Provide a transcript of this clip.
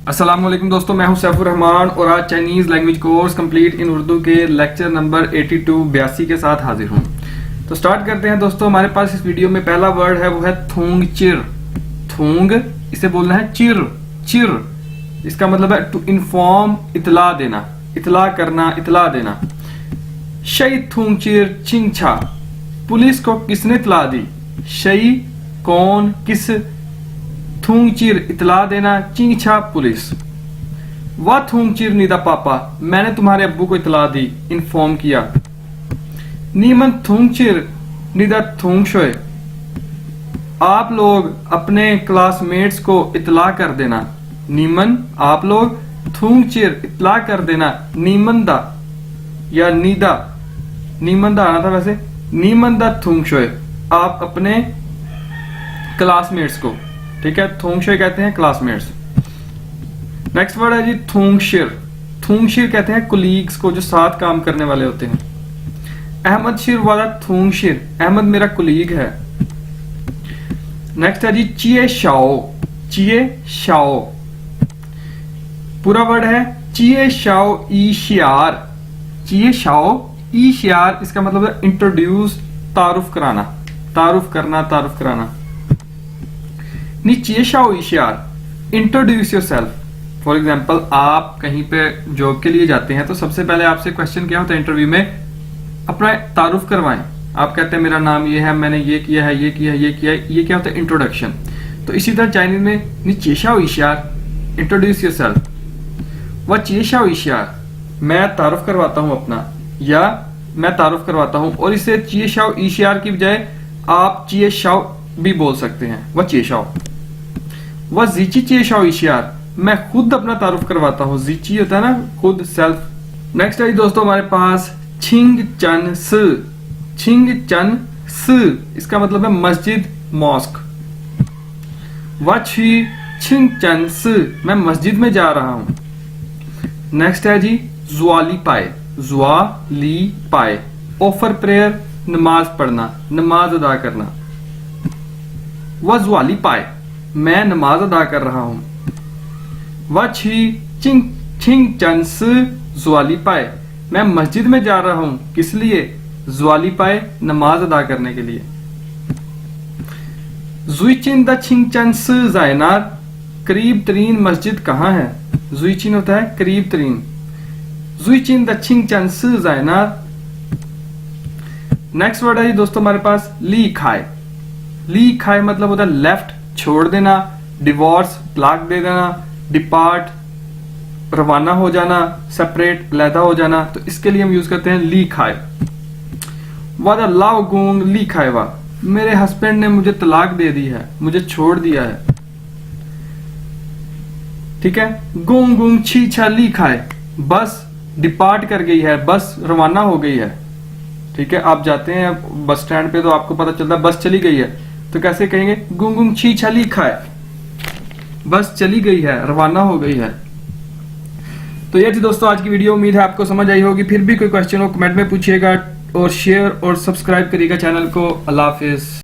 अस्सलाम वालेकुम दोस्तों, मैं हूं सैफुर रहमान और आज Chinese language course complete in Urdu के लेक्चर नंबर 82 के साथ हाजिर हूं। तो स्टार्ट करते हैं दोस्तों। हमारे पास इस वीडियो में पहला वर्ड है वो है थूंग चिर। थूंग इसे बोलना है चिर। चिर इसका मतलब है टू इन्फॉर्म, इतला देना, इतला करना, इतला देना। शई थूंग चिर चिंगछा, पुलिस को किसने इतला दी? शई कौन, किस, थूंग चिर इतला देना, चिंगछा पुलिस। वा थूंग चिर निदा पापा, मैंने तुम्हारे अब्बू को इतला दी, इन्फॉर्म किया। नीमन थूंग चिर निदा थूंग शोए, आप लोग अपने क्लासमेट्स को इतला कर देना। नीमन आप लोग, थूंग चिर इतला कर देना, नीमंदा या नीदा, नीमंदा आना था वैसे, नीमंदा थूंग शोए, आप अपने क्लासमेट्स को, ठीक है, थोंगशे कहते हैं क्लासमेट्स। नेक्स्ट वर्ड है जी थोंगशिर। थोंगशिर कहते हैं कुलीग्स को, जो साथ काम करने वाले होते हैं। अहमद शिर वाला थोंगशिर, अहमद मेरा कुलीग है। नेक्स्ट है जी चिए शाओ। चिए शाओ पूरा वर्ड है चिए शाओ ई शियार। चिए शाओ ई शियार इसका मतलब है इंट्रोड्यूस, तारुफ कराना, तारुफ करना, तारुफ कराना। Introduce yourself. फॉर एग्जाम्पल आप कहीं पे जॉब के लिए जाते हैं तो सबसे पहले आपसे क्वेश्चन क्या होता है इंटरव्यू में, अपना तारुफ करवाएं। आप कहते हैं मेरा नाम ये है, मैंने ये किया है, ये किया है, ये किया है, ये क्या होता है इंट्रोडक्शन। तो इसी तरह चाइनीज में निचेशाओ इशियार, इंट्रोड्यूस योरसेल्फ। वह चेशाओ इशियार, मैं तारुफ करवाता हूं अपना, या मैं तारुफ करवाता हूं। और इसे चेशाओ इशियार की बजाय आप चेशाओ भी बोल सकते हैं। वह चेशाओ, वह जीची चेशाओ इशियार, मैं खुद अपना तारुफ करवाता हूं। जीची होता है ना खुद, सेल्फ। नेक्स्ट है दोस्तों हमारे पास छिंग चन स। छिंग चन स इसका मतलब है मस्जिद, मॉस्क। वह छी छिंग चन स, मैं मस्जिद में जा रहा हूं। नेक्स्ट है जी जुआली पाए। जुआली पाए ऑफर प्रेयर, नमाज पढ़ना, नमाज अदा करना। वह जुआली पाए, मैं नमाज अदा कर रहा हूं। वह छी चिंग छिंग चन स जुआली पाए, मैं मस्जिद में जा रहा हूं, किस लिए? जुआली पाए, नमाज अदा करने के लिए। जुईचिन द छिंग चन स जायनार, करीब तरीन मस्जिद कहां है? जुईचिन होता है करीब तरीन। जुईचिन द छिंग चन स जायनार। नेक्स्ट वर्ड है दोस्तों हमारे पास ली खाए। ली खाए मतलब होता है लेफ्ट, छोड़ देना, डिवोर्स, तलाक दे देना, डिपार्ट, रवाना हो जाना, सेपरेट, अलहदा हो जाना। तो इसके लिए हम यूज करते हैं ली खाए। वादा लाओ गुंग ली खाए, वा मेरे हस्बैंड ने मुझे तलाक दे दी है, मुझे छोड़ दिया है, ठीक है। गुंग गुंग छी छा ली खाए, बस डिपार्ट कर गई है, बस रवाना हो गई है, ठीक है। आप जाते हैं बस स्टैंड पे तो आपको पता चलता है बस चली गई है, तो कैसे कहेंगे? गुंग गुंग छी छली खाए, बस चली गई है, रवाना हो गई है। तो ये थी दोस्तों आज की वीडियो, उम्मीद है आपको समझ आई होगी। फिर भी कोई क्वेश्चन हो कमेंट में पूछिएगा और शेयर और सब्सक्राइब करिएगा चैनल को। अल्लाह हाफिज।